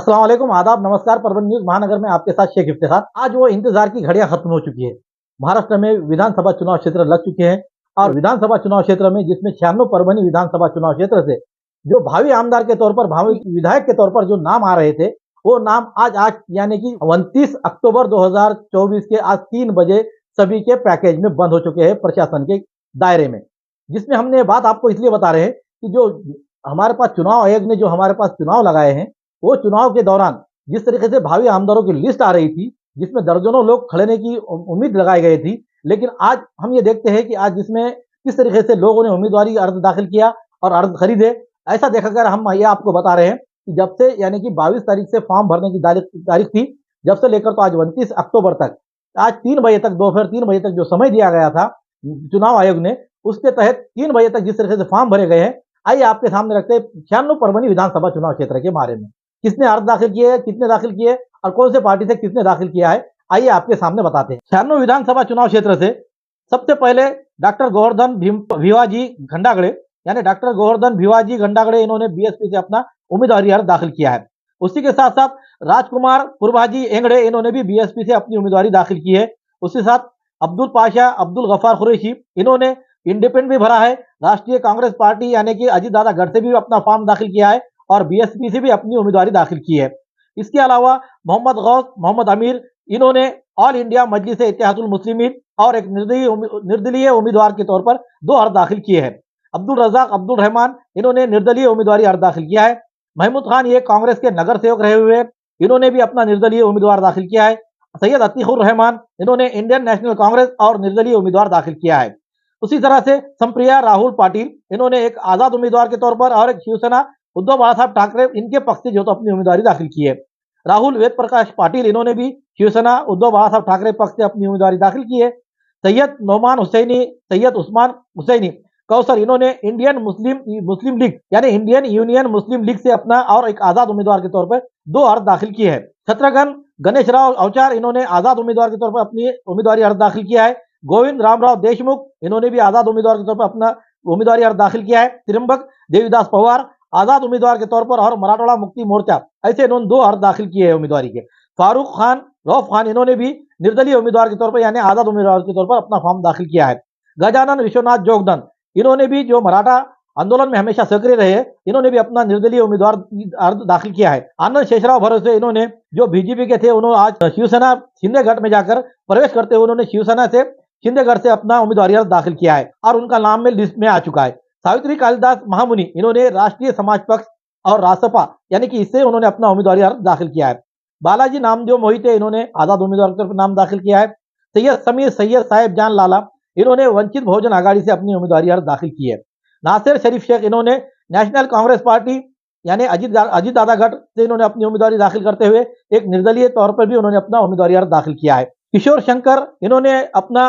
अस्सलाम वालेकुम, आदाब, नमस्कार। परवीन न्यूज महानगर में आपके साथ शेख इफ्तिखार। आज वो इंतजार की घड़ियां खत्म हो चुकी है। महाराष्ट्र में विधानसभा चुनाव क्षेत्र लग चुके हैं और विधानसभा चुनाव क्षेत्र में जिसमें 96 परभनी विधानसभा चुनाव क्षेत्र से जो भावी आमदार के तौर पर, भावी विधायक के तौर पर जो नाम आ रहे थे, वो नाम आज यानी कि 29 अक्टूबर 2024 के आज 3 बजे सभी के पैकेज में बंद हो चुके हैं प्रशासन के दायरे में। जिसमें हमने ये बात आपको इसलिए बता रहे हैं कि जो हमारे पास चुनाव आयोग ने जो हमारे पास चुनाव लगाए हैं, वो चुनाव के दौरान जिस तरीके से भावी आमदारों की लिस्ट आ रही थी, जिसमें दर्जनों लोग खड़े की उम्मीद लगाई गई थी, लेकिन आज हम ये देखते हैं कि आज जिसमें किस तरीके से लोगों ने उम्मीदवारी अर्ज दाखिल किया और अर्ज खरीदे। ऐसा देखकर हम ये आपको बता रहे हैं कि जब से यानी कि 22 तारीख से फॉर्म भरने की तारीख थी, जब से लेकर तो आज 29 अक्टूबर तक, आज 3 बजे तक, दोपहर 3 बजे तक जो समय दिया गया था चुनाव आयोग ने, उसके तहत 3 बजे तक जिस तरीके से फॉर्म भरे गए हैं, आइए आपके सामने रखते हैं 96 परभनी विधानसभा चुनाव क्षेत्र के बारे में। किसने अर्ज दाखिल किए, कितने दाखिल किए और कौन से पार्टी से किसने दाखिल किया है, आइए आपके सामने बताते हैं। 96 विधानसभा चुनाव क्षेत्र से सबसे पहले डॉक्टर गोवर्धन भिवाजी घंडागड़े, यानी डॉक्टर गोवर्धन भिवाजी घंडागड़े, इन्होंने बीएसपी से अपना उम्मीदवारी अर्ज दाखिल किया है। उसी के साथ साथ राजकुमार पुरभाजी एंगड़े, इन्होंने भी बीएसपी से अपनी उम्मीदवारी दाखिल की है। उसी साथ अब्दुल पाशा अब्दुल गफार कुरैशी, इन्होंने इंडिपेंडेंट भी भरा है। राष्ट्रीय कांग्रेस पार्टी यानी कि अजीत दादा गढ़ से भी अपना फॉर्म दाखिल किया है और बीएसपी से भी अपनी उम्मीदवारी दाखिल की है। इसके अलावा मोहम्मद गौस मोहम्मद अमीर, इन्होंने ऑल इंडिया मजलिस इत्तेहादुल मुस्लिमीन और एक निर्दलीय उम्मीदवार के तौर पर 2 अर्ज दाखिल किए हैं। अब्दुल रजाक अब्दुल रहमान, इन्होंने निर्दलीय उम्मीदवारी अर्ज दाखिल किया है। महमूद खान, ये कांग्रेस के नगर सेवक रहे हुए, इन्होंने भी अपना निर्दलीय उम्मीदवार दाखिल किया है। सैयद अतीकुर रहमान, इन्होंने इंडियन नेशनल कांग्रेस और निर्दलीय उम्मीदवार दाखिल किया है। उसी तरह से संप्रिया राहुल पाटिल, इन्होंने एक आजाद उम्मीदवार के तौर पर और एक शिवसेना उद्धव बाला साहब ठाकरे, इनके पक्ष से जो तो अपनी उम्मीदवारी दाखिल की है। राहुल वेद प्रकाश पाटिल, इन्होंने भी शिवसेना उद्धव बाला साहब ठाकरे पक्ष से अपनी उम्मीदवारी दाखिल की है। सैयद नोमान हुसैनी, सैयद उस्मान हुसैनी कौसर, इन्होंने इंडियन मुस्लिम लीग यानी इंडियन यूनियन मुस्लिम लीग से अपना और एक आजाद उम्मीदवार के तौर पर 2 अर्ज दाखिल किए हैं। शत्रुघ्न गणेश राव अवचार, इन्होंने आजाद उम्मीदवार के तौर पर अपनी उम्मीदवारी अर्ज दाखिल किया है। गोविंद रामराव देशमुख, इन्होंने भी आजाद उम्मीदवार के तौर पर अपना उम्मीदवारी अर्ज दाखिल किया है। त्रिंबक देवीदास पवार, आजाद उम्मीदवार के तौर पर और मराठवाड़ा मुक्ति मोर्चा, ऐसे इन्होंने 2 अर्ज दाखिल किए हैं उम्मीदवारी के। फारूक खान रौफ खान, इन्होंने भी निर्दलीय उम्मीदवार के तौर पर यानी आजाद उम्मीदवार के तौर पर अपना फॉर्म दाखिल किया है। गजानन विश्वनाथ जोगदन, इन्होंने भी जो मराठा आंदोलन में हमेशा सक्रिय रहे, इन्होंने भी अपना निर्दलीय उम्मीदवार अर्ज दाखिल किया है। आनंद शेषराव भरोसे, इन्होंने जो बीजेपी के थे, उन्होंने आज शिवसेना शिंदे गढ़ में जाकर प्रवेश करते हुए उन्होंने शिवसेना से शिंदेगढ़ से अपना उम्मीदवारी अर्ज दाखिल किया है और उनका नाम में लिस्ट में आ चुका है। सावित्री कालिदास महामुनि, इन्होंने राष्ट्रीय समाज पक्ष और रासपा यानी कि इससे उन्होंने अपना उम्मीदवारी अर्ज दाखिल किया है। बालाजी नामदेव मोहिते, इन्होंने आजाद उम्मीदवार के तौर पर नाम दाखिल किया है। सैयद समीर सैयद साहेब जान लाला, इन्होंने वंचित बहुजन आघाड़ी से अपनी उम्मीदवारी अर्ज दाखिल की है। नासिर शरीफ शेख, इन्होंने नेशनल कांग्रेस पार्टी यानी अजीत दादा गढ़ से इन्होंने अपनी उम्मीदवारी दाखिल करते हुए एक निर्दलीय तौर पर भी उन्होंने अपना उम्मीदवारी अर्ज दाखिल किया है। किशोर शंकर, इन्होंने अपना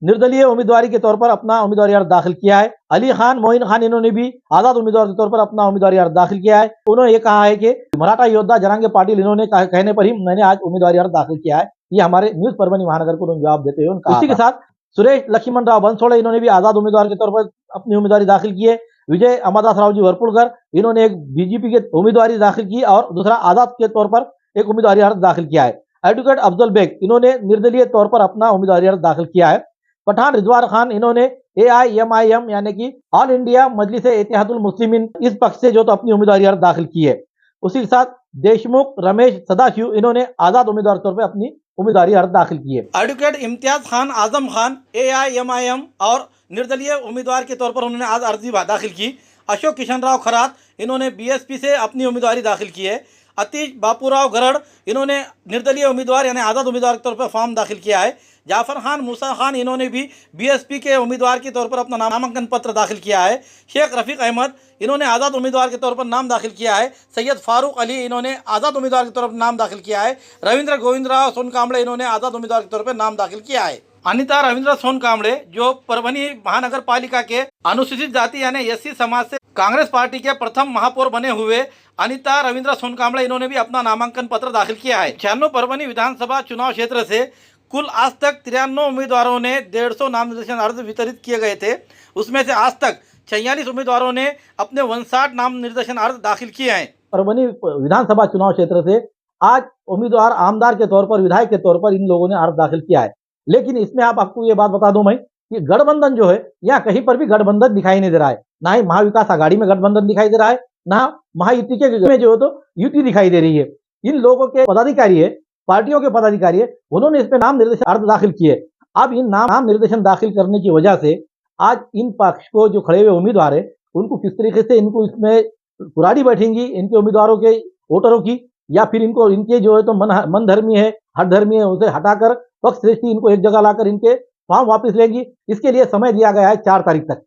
निर्दलीय उम्मीदवारी के तौर पर अपना उम्मीदवारी अर्ज दाखिल किया है। अली खान मोइन खान, इन्होंने भी आजाद उम्मीदवार के तौर पर अपना उम्मीदवारी अर्ज दाखिल किया है। उन्होंने ये कहा है कि मराठा योद्धा जरांगे पाटिल, इन्होंने कहने पर ही मैंने आज उम्मीदवारी अर्ज दाखिल किया है। ये हमारे न्यूज परभनी महानगर को जवाब देते हुए उनका। इसी के साथ सुरेश लक्ष्मण राव बंसोड़े, इन्होंने भी आजाद उम्मीदवार के तौर पर अपनी उम्मीदवारी दाखिल की है। विजय अमरदास राव जी वरपुड़कर, इन्होंने एक बीजेपी के उम्मीदवारी दाखिल की और दूसरा आजाद के तौर पर एक उम्मीदवारी अर्ज दाखिल किया है। एडवोकेट अफजल बेग, इन्होंने निर्दलीय तौर पर अपना उम्मीदवारी अर्ज दाखिल किया है। पठान रिजवान खान, इन्होंने AIMIM यानी कि ऑल इंडिया मजलिस इत्तेहादुल मुस्लिमीन, इस पक्ष से जो तो अपनी उम्मीदवारी अर्ज दाखिल की है। उसी के साथ देशमुख रमेश सदाशिव, इन्होंने आजाद उम्मीदवार के तौर पर अपनी उम्मीदवारी अर्ज दाखिल की है। एडवोकेट इम्तियाज खान आजम खान AIMIM और निर्दलीय उम्मीदवार के तौर पर उन्होंने आज अर्जी दाखिल की। अशोक किशन राव खरात, इन्होंने BSP से अपनी उम्मीदवारी दाखिल की है। अतीश बापूराव गरड़, इन्होंने निर्दलीय उम्मीदवार यानी आज़ाद उम्मीदवार के तौर पर फॉर्म दाखिल किया है। जाफर खान मूसा खान, इन्होंने भी BSP के उम्मीदवार के तौर पर अपना नामांकन पत्र दाखिल किया है। शेख रफ़ीक अहमद, इन्होंने आज़ाद उम्मीदवार के तौर पर नाम दाखिल किया है। सैयद फारूक अली, इन्होंने आज़ाद उम्मीदवार के तौर पर नाम दाखिल किया है। रविंद्र गोविंदराव सोनकांबळे, इन्होंने आज़ाद उम्मीदवार के तौर पर नाम दाखिल किया है। अनिता रविंद्र सोनकांबळे, जो परभनी महानगर पालिका के अनुसूचित जाति यानी SC समाज से कांग्रेस पार्टी के प्रथम महापौर बने हुए अनिता रविंद्र सोनकांबळे, इन्होंने भी अपना नामांकन पत्र दाखिल किया है। 96 परभनी विधानसभा चुनाव क्षेत्र से कुल आज तक 93 उम्मीदवारों ने 150 नाम निर्देशन अर्ज वितरित किए गए थे। उसमें से आज तक 46 उम्मीदवारों ने अपने 59 नाम निर्देशन अर्ज दाखिल किए हैं। परभनी विधानसभा चुनाव क्षेत्र से आज उम्मीदवार आमदार के तौर पर, विधायक के तौर पर इन लोगों ने अर्ज दाखिल किया है। लेकिन इसमें आपको ये बात बता दूं मैं कि गठबंधन जो है, यहाँ कहीं पर भी गठबंधन दिखाई नहीं दे रहा है। ना ही महाविकास आघाड़ी में गठबंधन दिखाई दे रहा है, ना महायुति के में जो है तो युति दिखाई दे रही है। इन लोगों के पदाधिकारी है, पार्टियों के पदाधिकारी है, उन्होंने इसमें नाम निर्देशन अर्ज दाखिल किए। अब इन नाम निर्देशन दाखिल करने की वजह से आज इन पक्ष को जो खड़े हुए उम्मीदवार है, उनको किस तरीके से इनको इसमें कुराड़ी बैठेंगी इनके उम्मीदवारों के वोटरों की, या फिर इनको इनके जो है तो मन धर्मी है, हट धर्मी है, उसे हटाकर पक्ष श्रेष्ठी इनको एक जगह लाकर इनके फॉर्म वापस लेंगी। इसके लिए समय दिया गया है 4 तारीख तक।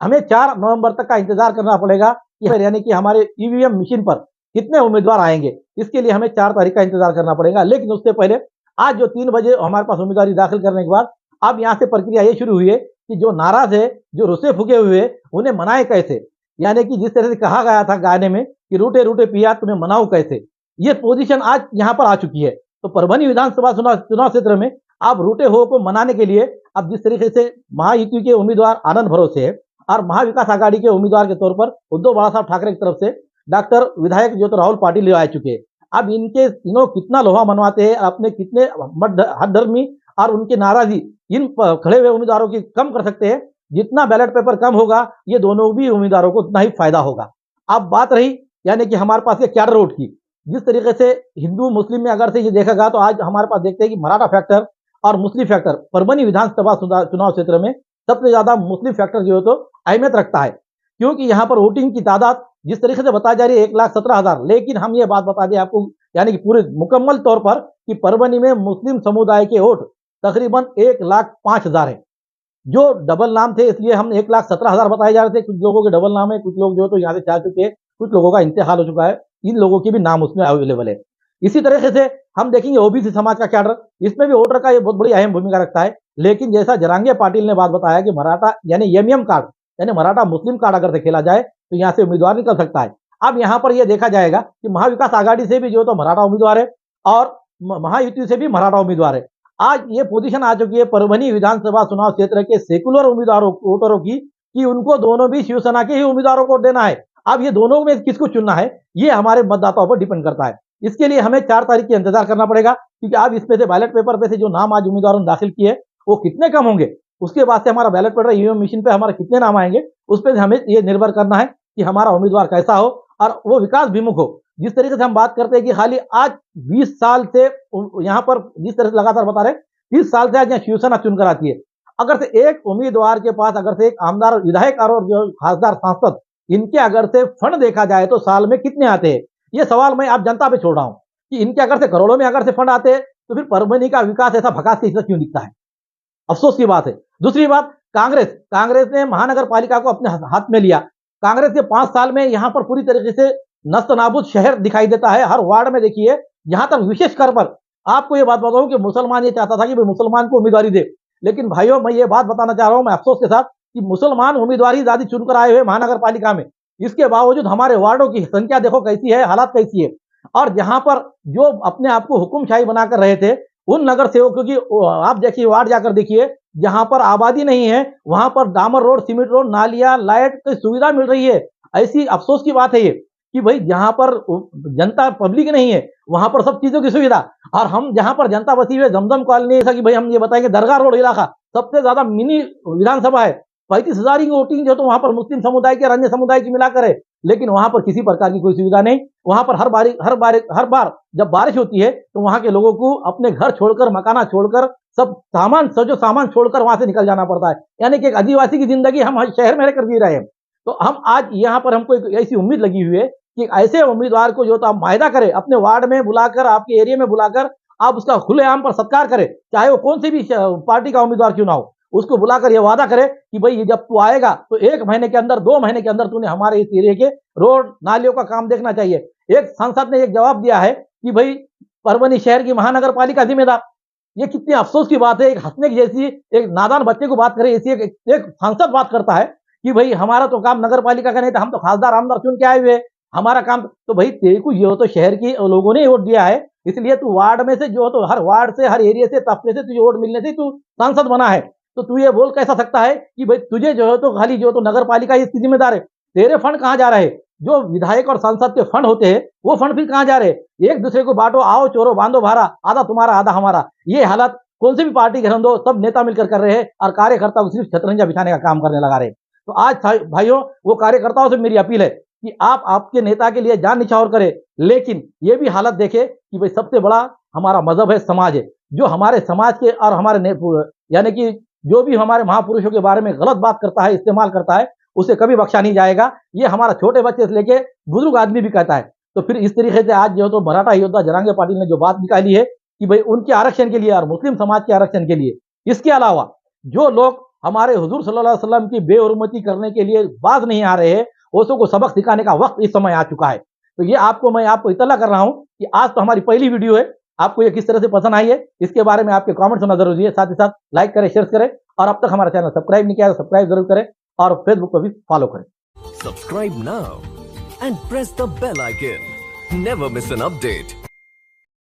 हमें 4 नवंबर तक का इंतजार करना पड़ेगा कि यानी कि हमारे ईवीएम मशीन पर कितने उम्मीदवार आएंगे। इसके लिए हमें 4 तारीख का इंतजार करना पड़ेगा। लेकिन उससे पहले आज जो 3 बजे हमारे पास उम्मीदवारी दाखिल करने के बाद अब यहाँ से प्रक्रिया ये शुरू हुई है कि जो नाराज है, जो रुसे फूके हुए, उन्हें मनाए कैसे। यानी कि जिस तरह से कहा गया था गाने में कि रूटे रूटे पिया तुम्हें मनाओ कैसे, ये पोजीशन आज यहाँ पर आ चुकी है। तो परभनी विधानसभा चुनाव क्षेत्र में आप रूटे हो को मनाने के लिए अब जिस तरीके से महायुति के उम्मीदवार आनंद भरोसे है और महाविकास आघाड़ी के उम्मीदवार के तौर पर उद्धव बाला साहब ठाकरे की तरफ से डॉक्टर विधायक जो तो राहुल पाटिल ले आ चुके हैं। अब इनके तीनों कितना लोहा मनवाते हैं, अपने कितने हठधर्मी और उनकी नाराजगी इन खड़े हुए उम्मीदवारों की कम कर सकते हैं। जितना बैलेट पेपर कम होगा, ये दोनों भी उम्मीदवारों को उतना ही फायदा होगा। अब बात रही यानी कि हमारे पास ये कैडर वोट की, जिस तरीके से हिंदू मुस्लिम में अगर से ये देखा गया तो आज हमारे पास देखते हैं कि मराठा फैक्टर और मुस्लिम फैक्टर परभनी विधानसभा चुनाव क्षेत्र में सबसे ज्यादा मुस्लिम फैक्टर जो है तो अहमियत रखता है। क्योंकि यहाँ पर वोटिंग की तादाद जिस तरीके से बताई जा रही है 1,17,000, लेकिन हम ये बात बता दें आपको यानी कि पूरे मुकम्मल तौर पर कि परभनी में मुस्लिम समुदाय के वोट तकरीबन 1,05,000 है। जो डबल नाम थे इसलिए हम 1,17,000 बताए जा रहे थे। कुछ लोगों के डबल नाम है, कुछ लोग जो तो यहाँ से जा चुके हैं, कुछ लोगों का इंतकाल हो चुका है, इन लोगों के भी नाम उसमें अवेलेबल है। इसी तरीके से हम देखेंगे ओबीसी समाज का कैडर, इसमें भी वोटर का ये बहुत बड़ी अहम भूमिका रखता है। लेकिन जैसा जरांगे पाटिल ने बात बताया कि मराठा यानी एमएम कार्ड यानी मराठा मुस्लिम कार्ड अगर से खेला जाए तो यहाँ से उम्मीदवार निकल सकता है। अब यहाँ पर यह देखा जाएगा कि महाविकास आघाड़ी से भी जो तो मराठा उम्मीदवार है और महायुति से भी मराठा उम्मीदवार है। आज ये पोजीशन आ चुकी है परभनी विधानसभा चुनाव क्षेत्र के सेकुलर उम्मीदवारों वोटरों की कि उनको दोनों भी शिवसेना के ही उम्मीदवारों को देना है। अब ये दोनों में किसको चुनना है ये हमारे मतदाताओं पर डिपेंड करता है। इसके लिए हमें 4 तारीख की इंतजार करना पड़ेगा, क्योंकि अब इसमें से बैलेट पेपर पे से जो नाम आज उम्मीदवारों ने दाखिल किए वो कितने कम होंगे, उसके बाद से हमारा बैलेट पेपर ईवीएम मशीन पे हमारे कितने नाम आएंगे, उस पर हमें ये निर्भर करना है कि हमारा उम्मीदवार कैसा हो और वो विकास विमुख हो। जिस तरीके से हम बात करते हैं कि खाली आज 20 साल से यहाँ पर जिस तरह से लगातार बता रहे 30 साल से आज यहाँ शिवसेना चुनकर आती है। अगर से एक उम्मीदवार के पास अगर से एक आमदार विधायक और जो खासदार सांसद इनके अगर से फंड देखा जाए तो साल में कितने आते हैं, ये सवाल मैं आप जनता पे छोड़ रहा हूं कि इनके अगर से करोड़ों में अगर से फंड आते हैं तो फिर परभनी का विकास ऐसा भकास के हिस्सा क्यों दिखता है। अफसोस की बात है। दूसरी बात, कांग्रेस ने महानगर पालिका को अपने हाथ में लिया। कांग्रेस के 5 साल में यहाँ पर पूरी तरीके से नस्त नाबूद शहर दिखाई देता है। हर वार्ड में देखिए, यहाँ तक विशेष कर पर आपको ये बात बताऊं कि मुसलमान ये चाहता था कि मुसलमान को उम्मीदवारी दे, लेकिन भाइयों मैं ये बात बताना चाह रहा हूं मैं अफसोस के साथ कि मुसलमान उम्मीदवारी ज्यादा चुनकर आए हुए महानगर पालिका में, इसके बावजूद हमारे वार्डों की संख्या देखो कैसी है, हालात कैसी है। और जहां पर जो अपने आप को हुकुमशाही बनाकर रहे थे उन नगर सेवकों की आप देखिए वार्ड जाकर देखिए, जहां पर आबादी नहीं है वहां पर डामर रोड, सीमेंट रोड, नालियां, लाइट की सुविधा मिल रही है। ऐसी अफसोस की बात है ये कि भाई जहां पर जनता पब्लिक नहीं है वहां पर सब चीजों की सुविधा, और हम जहां पर जनता बसी हुई है जमजम कॉलोनी, जैसा कि भाई हम ये बताएंगे दरगाह रोड इलाका सबसे ज्यादा मिनी विधानसभा है, 35,000 की वोटिंग जो तो वहां पर मुस्लिम समुदाय के और अन्य समुदाय की मिलाकर है, लेकिन वहां पर किसी प्रकार की कोई सुविधा नहीं। वहां पर हर बार जब बारिश होती है तो वहां के लोगों को अपने घर छोड़कर, मकाना छोड़कर, सब सामान छोड़कर वहां से निकल जाना पड़ता है। यानी कि एक आदिवासी की जिंदगी हम शहर में रहकर जी रहे हैं। तो हम आज यहाँ पर हमको एक ऐसी उम्मीद लगी हुई है कि ऐसे उम्मीदवार को जो तो आप वायदा करें, अपने वार्ड में बुलाकर, आपके एरिया में बुलाकर आप उसका खुलेआम पर सत्कार करें, चाहे वो कौन सी भी पार्टी का उम्मीदवार क्यों ना हो, उसको बुलाकर यह वादा करे कि भाई जब तू आएगा तो 1 महीने के अंदर, 2 महीने के अंदर तूने हमारे इस एरिया के रोड नालियों का काम देखना चाहिए। एक सांसद ने एक जवाब दिया है कि भाई परभनी शहर की महानगर पालिका जिम्मेदार। ये कितनी अफसोस की बात है, एक हंसने की जैसी, एक नादान बच्चे को बात करे ऐसी एक सांसद बात करता है कि भाई हमारा तो काम नगर पालिका का नहीं था, हम तो खासदार आमदार चुन के आए हुए, हमारा काम तो भाई तेरे को ये तो शहर के लोगों ने वोट दिया है, इसलिए तू वार्ड में से जो तो हर वार्ड से, हर एरिया से, तबके से तुझे वोट मिलने से तू सांसद बना है। तो तू ये बोल कैसा सकता है कि भाई तुझे जो है तो खाली जो तो नगर पालिका इसकी जिम्मेदार है, तेरे फंड कहाँ जा रहे हैं, जो विधायक और सांसद के फंड होते हैं वो फंड फिर कहाँ जा रहे हैं? एक दूसरे को बांटो, आओ चोरो, बांधो भारा, आधा तुम्हारा आधा हमारा। ये हालत कौन सी भी पार्टी के हम दो सब नेता मिलकर कर रहे हैं और कार्यकर्ता को सिर्फ छतरंजा बिछाने का काम करने लगा रहे। तो आज भाइयों वो कार्यकर्ताओं से मेरी अपील है कि आप आपके नेता के लिए जान निछावर करें, लेकिन ये भी हालत देखे कि भाई सबसे बड़ा हमारा मजहब है, समाज है। जो हमारे समाज के और हमारे यानी कि जो भी हमारे महापुरुषों के बारे में गलत बात करता है, इस्तेमाल करता है, उसे कभी बख्शा नहीं जाएगा। ये हमारा छोटे बच्चे से लेके बुजुर्ग आदमी भी कहता है। तो फिर इस तरीके से आज जो तो मराठा योद्धा जरांगे पाटिल ने जो बात निकाली है कि भाई उनके आरक्षण के लिए और मुस्लिम समाज के आरक्षण के लिए, इसके अलावा जो लोग हमारे हुजूर सल्लल्लाहु अलैहि वसल्लम की बेहुरमती करने के लिए बाज नहीं आ रहे हैं, उसको सबक सिखाने का वक्त इस समय आ चुका है। तो ये मैं आपको इत्तला कर रहा हूं कि आज तो हमारी पहली वीडियो है, आपको ये किस तरह से पसंद आई है इसके बारे में आपके कमेंट्स होना जरूरी है। साथ ही साथ लाइक करें, शेयर करें और अब तक हमारा चैनल सब्सक्राइब नहीं किया तो सब्सक्राइब जरूर करें और फेसबुक पर भी फॉलो करें। Subscribe now and press the bell icon. Never miss an update.